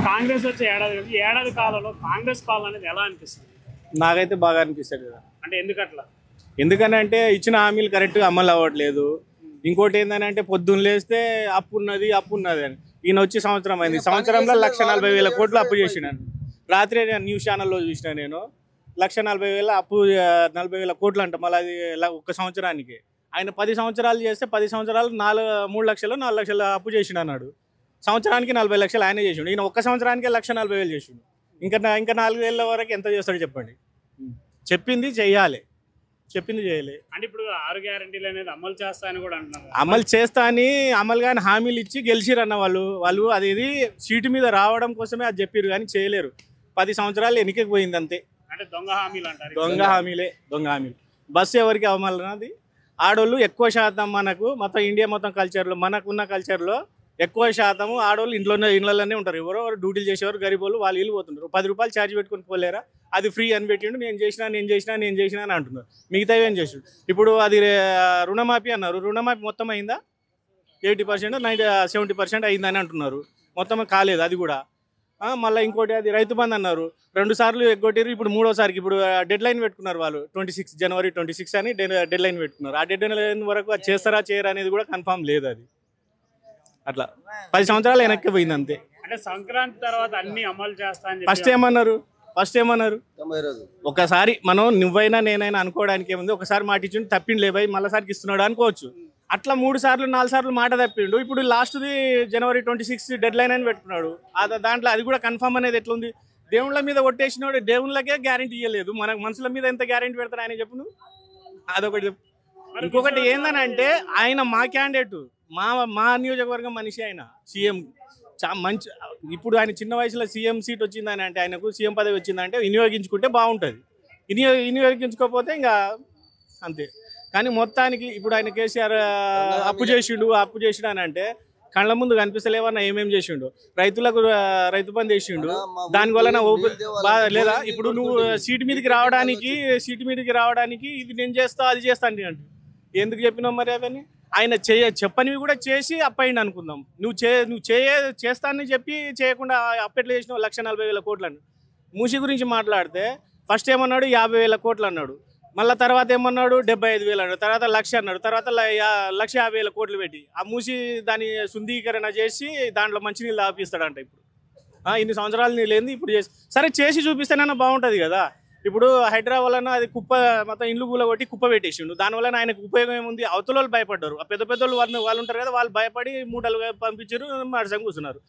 కాంగ్రెస్ వచ్చే ఏడాది కాలంలో కాంగ్రెస్ పాలన అనేది ఎలా అనిపిస్తుంది? నాకైతే బాగా అనిపిస్తుంది కదా. అంటే ఎందుకట్లా? ఎందుకనంటే ఇచ్చిన హామీలు కరెక్ట్గా అమలు అవ్వట్లేదు. ఇంకోటి ఏంటంటే పొద్దున్న లేస్తే అప్పు ఉన్నది అని ఈయన వచ్చి సంవత్సరం అయింది. సంవత్సరంలో 1,40,000 కోట్లు అప్పు చేసినాను. రాత్రి న్యూస్ ఛానల్లో చూసిన నేను 1,40,000 అప్పు, 40,000 కోట్లు అంట. మళ్ళీ అది ఒక్క సంవత్సరానికి. ఆయన 10 సంవత్సరాలు చేస్తే 10 సంవత్సరాలు 3 లక్షలు 4 లక్షలు అప్పు చేసిన అన్నాడు. సంవత్సరానికి 40 లక్షలు ఆయనే చేసిండు. ఈయన ఒక్క సంవత్సరానికి 1,40,000 చేసిండు. ఇంకా 4 ఏళ్ళ వరకు ఎంత చేస్తాడు చెప్పండి. చెప్పింది చెయ్యాలి, చెప్పింది చేయలే. అంటే ఇప్పుడు 6 గ్యారెంటీలు అనేది అమలు చేస్తా అని కూడా అంటున్నారు. అమలు చేస్తా అని అమలుగాని హామీలు ఇచ్చి గెలిచిరన్న వాళ్ళు అది సీటు మీద రావడం కోసమే అది చెప్పారు కానీ చేయలేరు. 10 సంవత్సరాలు ఎన్నికకి పోయింది అంతే. అంటే దొంగ హామీలు అంటారు. దొంగ హామీలు. బస్సు ఎవరికి అమలన్నది ఆడోళ్ళు ఎక్కువ శాతం. మొత్తం ఇండియా మొత్తం కల్చర్లో, మనకున్న కల్చర్లో ఎక్కువ శాతం ఆడోళ్ళు ఇళ్ళలోనే ఉంటారు. ఎవరో డ్యూటీలు చేసేవారు, గరీబోళ్ళు వాళ్ళు ఇల్లు పోతుంటారు. 10 రూపాయలు ఛార్జ్ పెట్టుకుని పోలేరా? అది ఫ్రీ అని పెట్టిండు. నేను చేసినా అని అంటున్నారు. మిగతా ఏం చేసిండు? ఇప్పుడు అది రుణమాఫీ అన్నారు. రుణమాఫీ మొత్తం అయిందా? 80%, 70% అయిందని అంటున్నారు. మొత్తం కాలేదు అది కూడా. మళ్ళీ ఇంకోటి అది రైతు బంధు అన్నారు. 2 సార్లు ఎగ్గొట్టారు. ఇప్పుడు 3వసారికి ఇప్పుడు డెడ్ లైన్ పెట్టుకున్నారు వాళ్ళు. జనవరి 26 అని డెడ్ లైన్ పెట్టుకున్నారు. ఆ డెడ్ లైన్ వరకు అది చేస్తారా చేయరా అనేది కూడా కన్ఫామ్ లేదు. అది అట్లా 10 సంవత్సరాలు వెనక్కి పోయింది అంతే. అంటే సంక్రాంతి తర్వాత అన్ని అమలు చేస్తా అని ఫస్ట్ ఏమన్నారు? ఒకసారి మనం నువ్వైనా నేనైనా అనుకోవడానికి ఏముంది? ఒకసారి మాట ఇచ్చిండు, తప్పిండు లేబాయి, మళ్ళీసారికి ఇస్తున్నాడు అనుకోవచ్చు. అట్లా 3 సార్లు 4 సార్లు మాట తప్పిండు. ఇప్పుడు లాస్ట్ది జనవరి 26 డెడ్ లైన్ అని పెట్టుకున్నాడు. దాంట్లో అది కూడా కన్ఫర్మ్ అనేది ఎట్లుంది? దేవుళ్ళ మీద కొట్టేసినాడు. దేవుళ్ళకే గ్యారెంటీ ఇవ్వలేదు. మనకు మనుషుల మీద ఎంత గ్యారెంటీ పెడతారు ఆయన చెప్పు నువ్వు? అదొకటి. ఇంకొకటి ఏందనంటే ఆయన మా క్యాండిడేట్, మా నియోజకవర్గం మనిషి. ఆయన సీఎం మంచి. ఇప్పుడు ఆయన చిన్న వయసులో సీఎం సీట్ వచ్చిందని అంటే, ఆయనకు సీఎం పదవి వచ్చిందంటే వినియోగించుకుంటే బాగుంటుంది. వినియోగించుకోకపోతే ఇంకా అంతే. కానీ మొత్తానికి ఇప్పుడు ఆయన కేసీఆర్ అప్పు చేసిండు అని అంటే కళ్ళ ముందు కనిపిస్తలేవన్నా ఏమేమి చేసిండు? రైతులకు రైతు బంధు చేసిండు. దానివల్ల లేదా? ఇప్పుడు నువ్వు సీటు మీదకి రావడానికి ఇది నేను చేస్తా అది చేస్తా అంటే ఎందుకు చెప్పినావు మరి? అవన్నీ ఆయన చెప్పనివి కూడా చేసి అప్పయిండి అనుకుందాం. నువ్వు చేస్తానని చెప్పి చేయకుండా అప్పెట్లు చేసినావు 1,40,000 కోట్లు అని. మూసి గురించి మాట్లాడితే ఫస్ట్ ఏమన్నాడు? 50,000 కోట్లు అన్నాడు. మళ్ళీ తర్వాత ఏమన్నాడు? 75,000 అన్నాడు. తర్వాత 1,00,000 అన్నాడు. తర్వాత 1,50,000 కోట్లు పెట్టి ఆ మూసి దాన్ని శుద్ధీకరణ చేసి దాంట్లో మంచినీళ్ళు ఆపిస్తాడంట. ఇప్పుడు ఇన్ని సంవత్సరాలు నీళ్ళు ఏంది ఇప్పుడు సరే చేసి చూపిస్తేనన్నా బాగుంటుంది కదా. ఇప్పుడు హైదరాబాద్లో అది మొత్తం ఇండ్లు కూలగొట్టి కుప్ప పెట్టేసిండు. దానివల్ల ఆయనకు ఉపయోగం ఏముంది? అవతల వాళ్ళు భయపడ్డారు. ఆ పెద్ద వాళ్ళు ఉంటారు కదా, వాళ్ళు భయపడి మూటలు పంపించారు, మరసంగా కూర్చున్నారు.